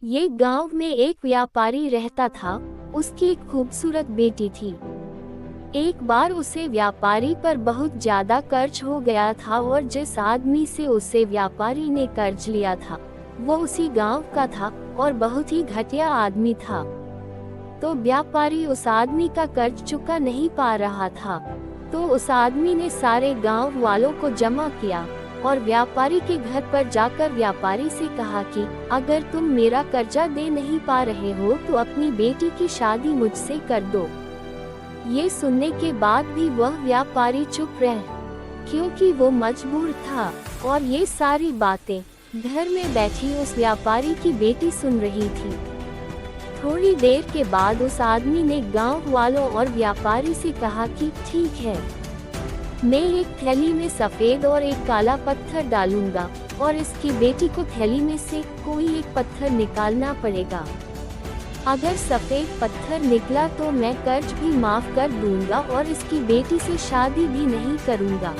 ये गांव में एक व्यापारी रहता था। उसकी एक खूबसूरत बेटी थी। एक बार उसे व्यापारी पर बहुत ज्यादा कर्ज हो गया था और जिस आदमी से उसे व्यापारी ने कर्ज लिया था वो उसी गांव का था और बहुत ही घटिया आदमी था। तो व्यापारी उस आदमी का कर्ज चुका नहीं पा रहा था। तो उस आदमी ने सारे गांव वालों को जमा किया और व्यापारी के घर पर जाकर व्यापारी से कहा कि अगर तुम मेरा कर्जा दे नहीं पा रहे हो तो अपनी बेटी की शादी मुझसे कर दो। ये सुनने के बाद भी वह व्यापारी चुप रहा, क्योंकि वो मजबूर था और ये सारी बातें घर में बैठी उस व्यापारी की बेटी सुन रही थी। थोड़ी देर के बाद उस आदमी ने गांव वालों और व्यापारी से कहा कि ठीक है, मैं एक थैली में सफेद और एक काला पत्थर डालूंगा और इसकी बेटी को थैली में से कोई एक पत्थर निकालना पड़ेगा। अगर सफेद पत्थर निकला तो मैं कर्ज भी माफ कर दूंगा और इसकी बेटी से शादी भी नहीं करूंगा।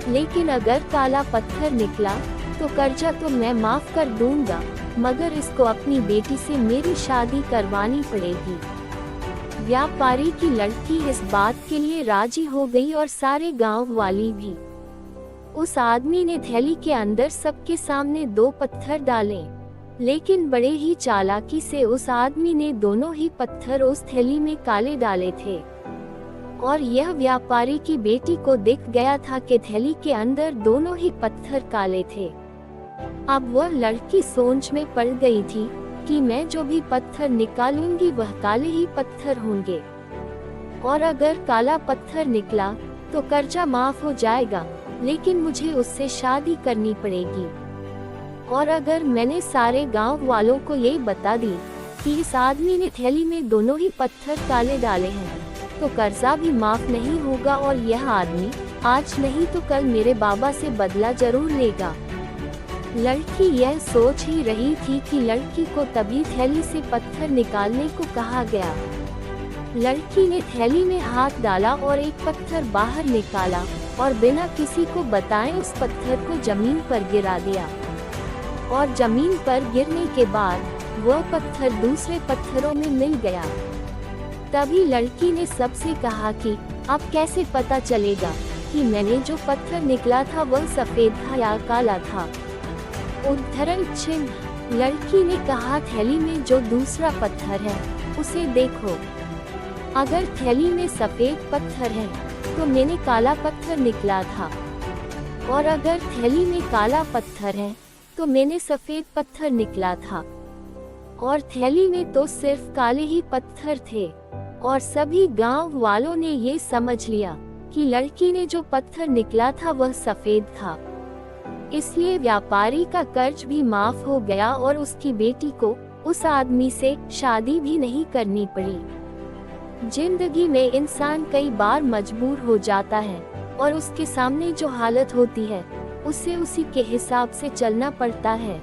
लेकिन अगर काला पत्थर निकला तो कर्जा तो मैं माफ कर दूंगा, मगर इसको अपनी बेटी से मेरी शादी करवानी पड़ेगी। व्यापारी की लड़की इस बात के लिए राजी हो गई और सारे गांव वाली भी। उस आदमी ने थैली के अंदर सबके सामने 2 पत्थर डाले, लेकिन बड़े ही चालाकी से उस आदमी ने दोनों ही पत्थर उस थैली में काले डाले थे। और यह व्यापारी की बेटी को दिख गया था कि थैली के अंदर दोनों ही पत्थर काले थे। अब वह लड़की सोच में पड़ गई थी कि मैं जो भी पत्थर निकालूंगी वह काले ही पत्थर होंगे, और अगर काला पत्थर निकला तो कर्जा माफ हो जाएगा, लेकिन मुझे उससे शादी करनी पड़ेगी। और अगर मैंने सारे गांव वालों को ये बता दी कि इस आदमी ने थैली में दोनों ही पत्थर काले डाले हैं, तो कर्जा भी माफ नहीं होगा और यह आदमी आज नहीं तो कल मेरे बाबा से बदला जरूर लेगा। लड़की यह सोच ही रही थी कि लड़की को तभी थैली से पत्थर निकालने को कहा गया। लड़की ने थैली में हाथ डाला और एक पत्थर बाहर निकाला और बिना किसी को बताए उस पत्थर को जमीन पर गिरा दिया। और जमीन पर गिरने के बाद वह पत्थर दूसरे पत्थरों में मिल गया। तभी लड़की ने सबसे कहा कि अब कैसे पता चलेगा कि मैंने जो पत्थर निकला था वह सफेद था या काला था। उद्धरण चिन्ह। लड़की ने कहा थैली में जो दूसरा पत्थर है उसे देखो। अगर थैली में सफेद पत्थर है तो मैंने काला पत्थर निकला था, और अगर थैली में काला पत्थर है तो मैंने सफेद पत्थर निकला था। और थैली में तो सिर्फ काले ही पत्थर थे। और सभी गांव वालों ने ये समझ लिया कि लड़की ने जो पत्थर निकला था वह सफेद था। इसलिए व्यापारी का कर्ज भी माफ हो गया और उसकी बेटी को उस आदमी से शादी भी नहीं करनी पड़ी। जिंदगी में इंसान कई बार मजबूर हो जाता है और उसके सामने जो हालत होती है उसे उसी के हिसाब से चलना पड़ता है।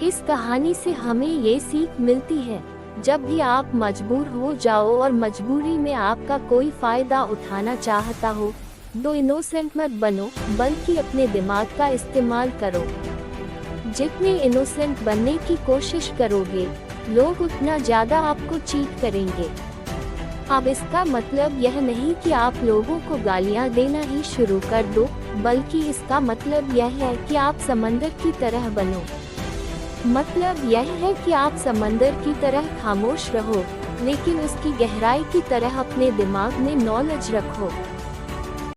इस कहानी से हमें ये सीख मिलती है, जब भी आप मजबूर हो जाओ और मजबूरी में आपका कोई फायदा उठाना चाहता हो, दो इनोसेंट मत बनो, बल्कि अपने दिमाग का इस्तेमाल करो। जितने इनोसेंट बनने की कोशिश करोगे, लोग उतना ज्यादा आपको चीट करेंगे। अब इसका मतलब यह नहीं कि आप लोगों को गालियां देना ही शुरू कर दो, बल्कि इसका मतलब यह है कि आप समंदर की तरह बनो। मतलब यह है कि आप समंदर की तरह खामोश रहो, लेकिन उसकी गहराई की तरह अपने दिमाग में नॉलेज रखो।